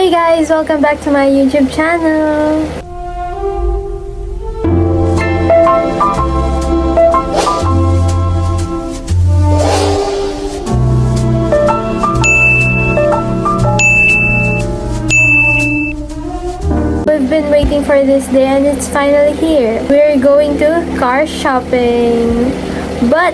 Hi guys! Welcome back to my YouTube channel! We've been waiting for this day and it's finally here. We're going to car shopping. But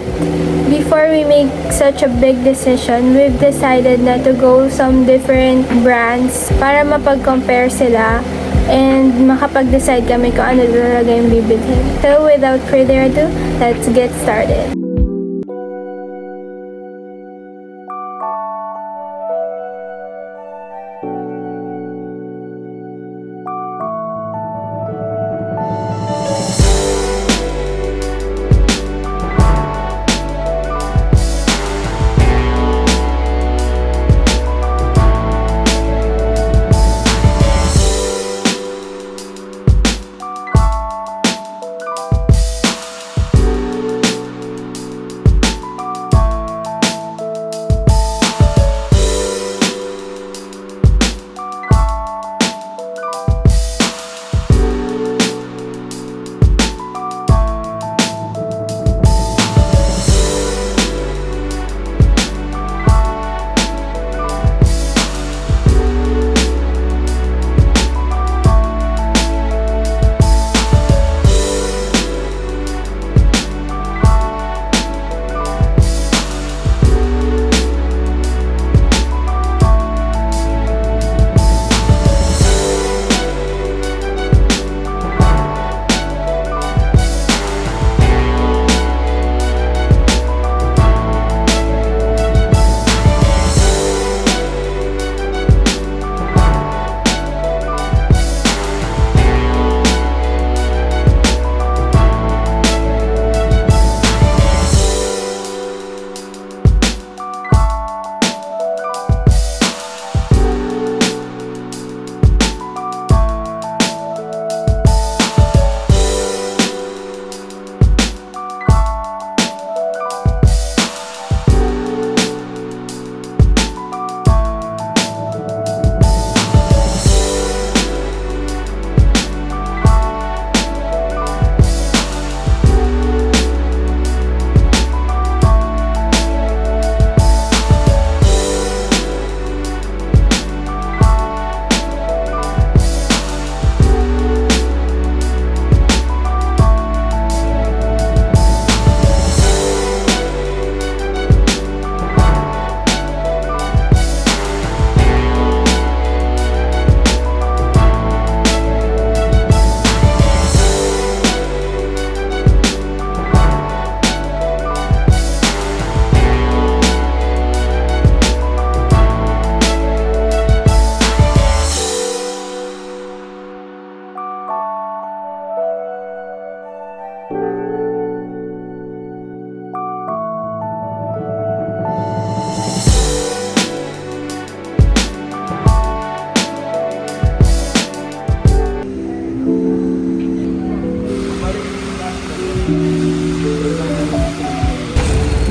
before we make such a big decision, we've decided na to go some different brands para mapag-compare sila and makapag-decide kami kung ano talaga yung bibilhin. So without further ado, let's get started.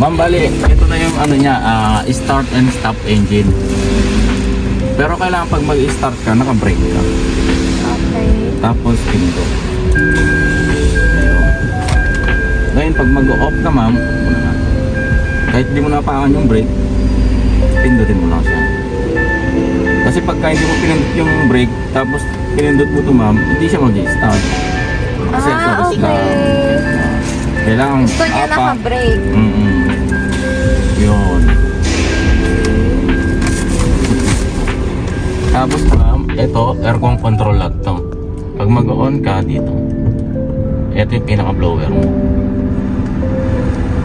Ma'am, bali, ito na yung ano niya, start and stop engine. Pero kailangan pag mag-start ka, naka-brake ka. Okay. Tapos pinto. Ngayon, pag mag-off ka, ma'am, kahit di mo napakan yung brake, pindutin mo lang siya. Kasi pagka hindi mo pinindot yung brake, tapos pinindot mo to, ma'am, hindi siya mag-start. Kasi Okay. Kailangan Gusto niya naka-brake. Yun. Tapos ma'am, ito aircon control lang to. Pag mag-on ka dito, ito yung pinaka-blower mo.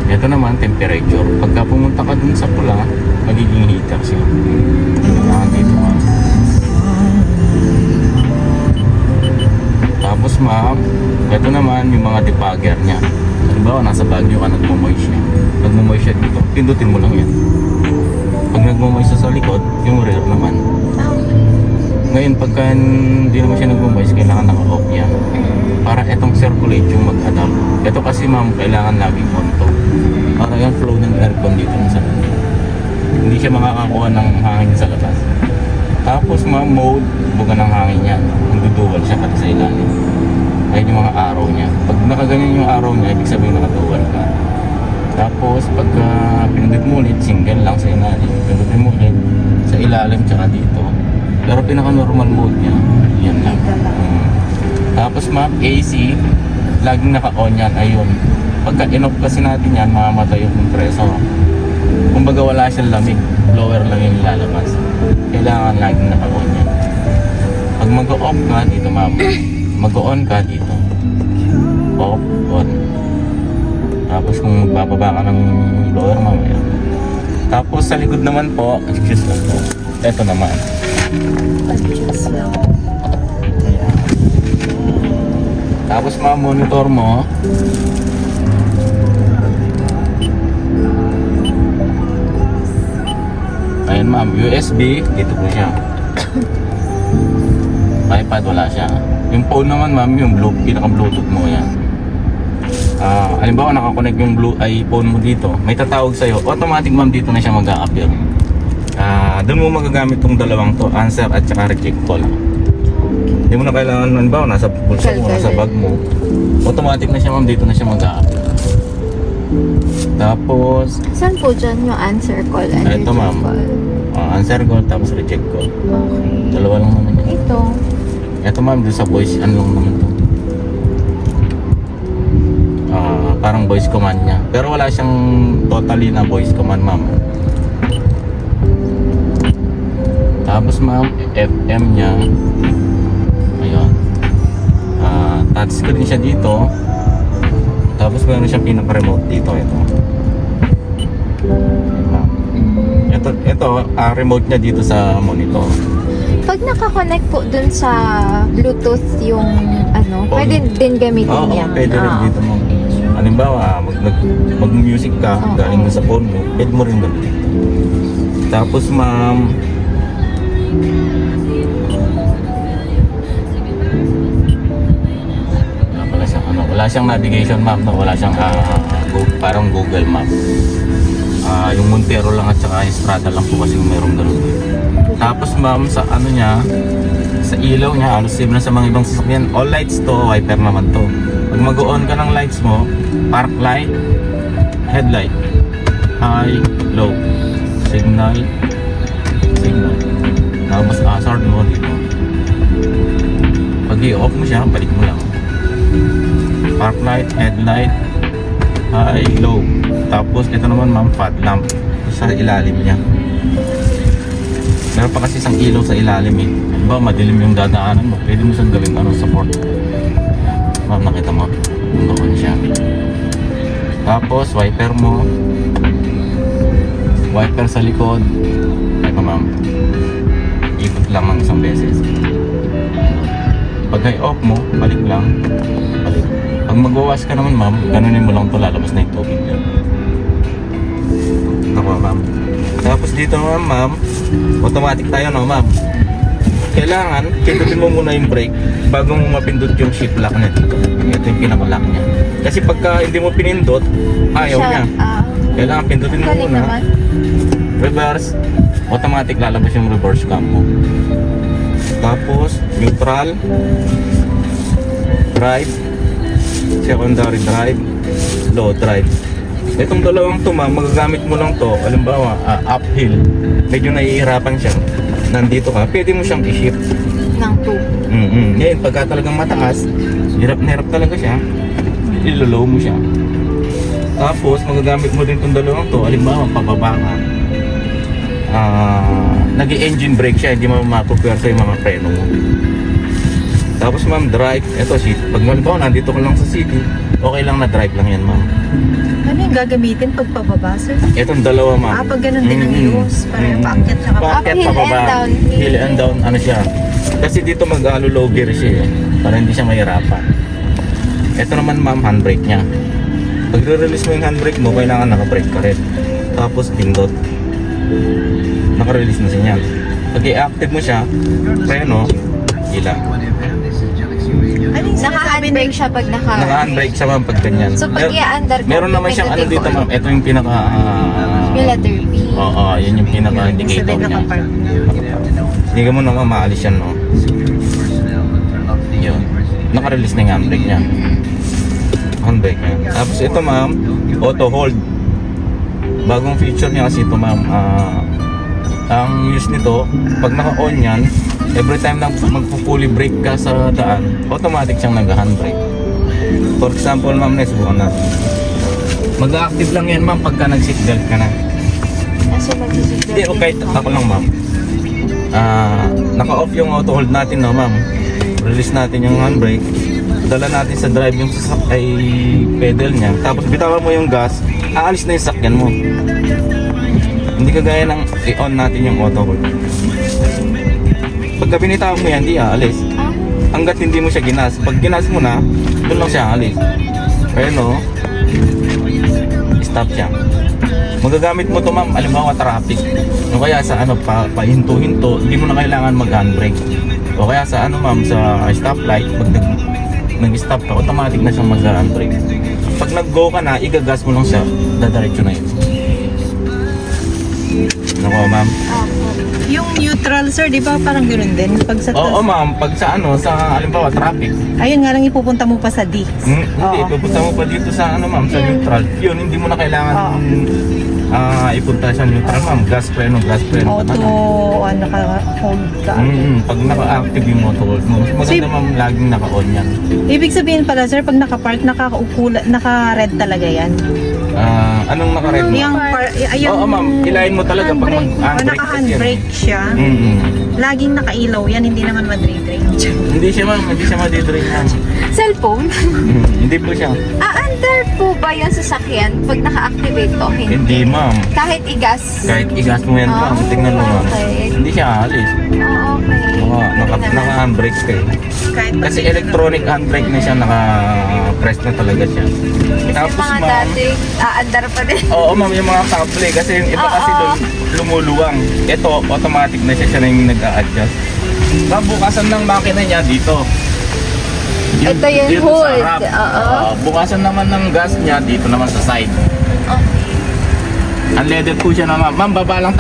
Ito naman temperature. Pagka pumunta ka dun sa pula, magiging heater siya. Kailangan dito ka. Tapos ma'am, ito naman yung mga debugger niya. Halimbawa, nasa Baguio ka, nagmumoist siya. Nagmumoist siya dito, pindutin mo lang yan. Pag nagmumoist sa likod, yung rear naman. Ngayon, pagka hindi naman siya nagmumoist, kailangan naka-off yan. Para itong circulate yung mag-adapt. Ito kasi ma'am, kailangan laging on to. Para yung flow ng aircon dito sa hindi siya makakakuha ng hangin sa labas. Tapos ma'am, mode, buga ng hangin yan. Nagduduwal siya pati sa ilalim. Ayun yung mga arrow niya. Pag nakaganyan yung arrow niya, ibig sabihin nakaduwal ka. Tapos pagka pinundit mo ulit, single lang sa ilalim. Pinundit mo ulit sa ilalim tsaka dito. Pero pinaka-normal mode niya, yan lang. Tapos ma'am, AC, laging naka-on yan. Ayun. Pagka in-off kasi natin yan, mamamatay yung compressor. Kumbaga wala siyang lamig. Blower lang yung lalabas. Kailangan laging naka-on yan. Pag mag-off ka dito ma'am, mag-on ka dito. Off, on. Tapos kung magbababa ka ng blower mamaya. Tapos sa likod naman po, excuse me po, eto naman. Adjust lang. Ayan. Tapos monitor mo. Ayan ma'am, USB, dito po siya. iPad wala siya. Yung phone naman ma'am, yung pinaka-bluetooth mo yan. Halimbawa nakakonect yung iPhone mo dito, may tatawag sa'yo, automatic ma'am dito na siya mag-a-appear. Doon mo magagamit tong dalawang to, answer at saka reject call. Hindi mo na kailangan, halimbawa nasa bulsa mo, nasa bag mo, automatic na siya ma'am, dito na siya mag-a-appear. Tapos, Saan po dyan yung answer call and ito reject ma'am, call? answer call tapos reject call. Okay. Dalawa lang naman yan. Ito. Ito ma'am, doon sa voice, ano lang naman to. Parang voice command niya. Pero wala siyang totally na voice command ma'am. Tapos ma'am, FM niya. Ayun. Touchscreen siya dito. Tapos meron siyang pinaka-remote dito. Ito. Ito, remote niya dito sa monitor. Pag nakakonect po dun sa Bluetooth yung ano, pwede din gamitin Oo, yan. pwede rin dito mo. Halimbawa, mag-music ka, galing mo sa phone mo, pwede mo rin gamitin. Tapos ma'am, wala siyang navigation map, no? Wala siyang parang Google Map. Yung Montero lang at saka yung Strada lang po kasi yung merong ganun. Tapos ma'am, sa ano niya, sa ilaw niya, halos same na sa mga ibang sasakyan. All lights to, wiper naman to. Pag mag-on ka ng lights mo, park light, headlight, high, low, signal, signal. Tapos hazard mo dito. Pag i-off mo siya, balik mo lang. Park light, headlight, high, low. Tapos ito naman ma'am, fog lamp sa ilalim niya. Meron pa kasi isang ilaw sa ilalim eh. Diba madilim yung dadaanan mo, pwede mo siyang gawin support. Ma'am, nakita mo, doon siya. Tapos wiper mo, wiper sa likod. Ito ma'am, ikot lang ng isang beses. Pag i-off mo, balik lang, balik. Pag mag-wash ka naman ma'am, ganunin mo lang ito, lalabas na yung tubig dyan. Nakuha ma'am. Tapos dito naman ma'am, automatic tayo no ma'am. Kailangan, pindutin mo muna yung brake bago mo mapindot yung shift lock niya dito. Ito yung pinaka-lock niya. Kasi pagka hindi mo pinindot, ayaw niya. Kailangan pindutin mo muna. Reverse, automatic lalabas yung reverse cam mo. Tapos, neutral, drive, secondary drive, low drive. Itong dalawang to ma'am, magagamit mo lang to, halimbawa, uphill, medyo nahihirapan siya, nandito ka, pwede mo siyang i-shift ng 2. Ngayon, pagka talagang mataas, hirap na hirap talaga siya, ilolow mo siya. Tapos, magagamit mo din itong dalawang to, halimbawa, pababa ka, nag-engine brake siya, hindi mo mapupwersa yung mga preno mo. Tapos ma'am, drive, eto seat, pag halimbawa, nandito ko lang sa city, okay lang na drive lang yan ma'am. Ano yung gagamitin pag pababa, sir? Etong dalawa ma'am. Pag ganun din ang use. Parang paakyat tsaka paakyat, Up, hill pababa. and down. Hill and down, ano siya. Kasi dito mag-low gear siya eh, para hindi siya mahirapan. Ito naman ma'am, handbrake niya. Pag re-release mo yung handbrake mo, kailangan naka-brake ka rin. Tapos pindot. Naka-release na siya yan. Pag i-active mo siya, preno, ilang. Ano yung sinasabi Naka-handbrake siya pag Naka-handbrake siya ma'am pag ganyan. So pag i-under ko, Meron naman siyang ano pindutin dito ko ma'am, ito yung pinaka... yung letter B. Oo, yun yung pinaka-indicator Sabihin niya. nakapark. Hindi mo naman maalis yan, no? Yun. Naka-release na yung handbrake niya. Handbrake niya. Tapos ito, ma'am, auto hold. Bagong feature niya kasi ito, ma'am. Ang use nito, pag naka-on yan, every time na magpo-fully brake ka sa daan, automatic siyang nag-handbrake. For example, ma'am, subukan natin. Mag-active lang yan, ma'am, pagka nag-seatbelt ka na. Kasi magsisigil. Hindi, okay. Ako lang, ma'am. Naka-off yung auto hold natin, no, ma'am. Release natin yung handbrake. Dala natin sa drive yung pedal niya. Tapos bitawan mo yung gas, aalis na yung sakyan mo. Hindi kagaya ng i-on natin yung auto hold. Pagka binitawan mo yan, hindi aalis. Hanggat hindi mo siya ginas. Pag ginas mo na, doon lang siya aalis. Kaya no, stop siya. Magagamit mo to, ma'am, alimbawa traffic. O kaya sa pahinto-hinto, hindi mo na kailangan mag-handbrake. O kaya sa ma'am, sa stoplight, pag nag-stop ka, automatic na siyang mag-handbrake. Pag nag-go ka na, igagas mo lang siya, dadiretso na yun. Nako, ma'am. Yung neutral, sir, di ba parang ganoon din? Pag sa Oo, ma'am, pag sa alimbawa traffic. Ayun nga lang, ipupunta mo pa sa D. Hindi, pupunta mo pa dito sa ma'am, sa neutral. Yun, hindi mo na kailangan ipunta sa neutral, ma'am. Gas preno ka Auto, na. naka-hold ka. Pag naka-active yung auto hold mo, mas maganda, ma'am, laging naka-on yan. Ibig sabihin pala, sir, pag naka-park, naka-red talaga yan. Anong naka-red mo? Oo, ma'am, ilayin mo talaga pag mag-handbrake. Naka-handbrake siya. Laging nakailaw yan, hindi naman madre-drain. Hindi siya, ma'am, hindi siya madidrain, ma'am. Cellphone? Hindi po siya. Under po ba yung sasakyan pag naka-activate to? Hindi, ma'am. Kahit igas? Kahit igas mo yan, ma'am. Tingnan mo, ma'am. Okay. Hindi siya aalis. Okay. Naka-handbrake ka eh. Kahit Kasi electronic handbrake na siya, naka-press na talaga siya. Kasi Tapos, yung mga ma'am, dating aandar pa din. oo, ma'am, yung mga couple kasi yung iba kasi Oo. doon lumuluwang. Ito, automatic na siya na yung nag-a-adjust. Bukasan ng makina niya dito. Ito yung dito hood. Sa harap. Oo. Bukasan naman ng gas niya dito naman sa side. Okay. Unleaded po siya na, ma'am. Ma'am, baba lang.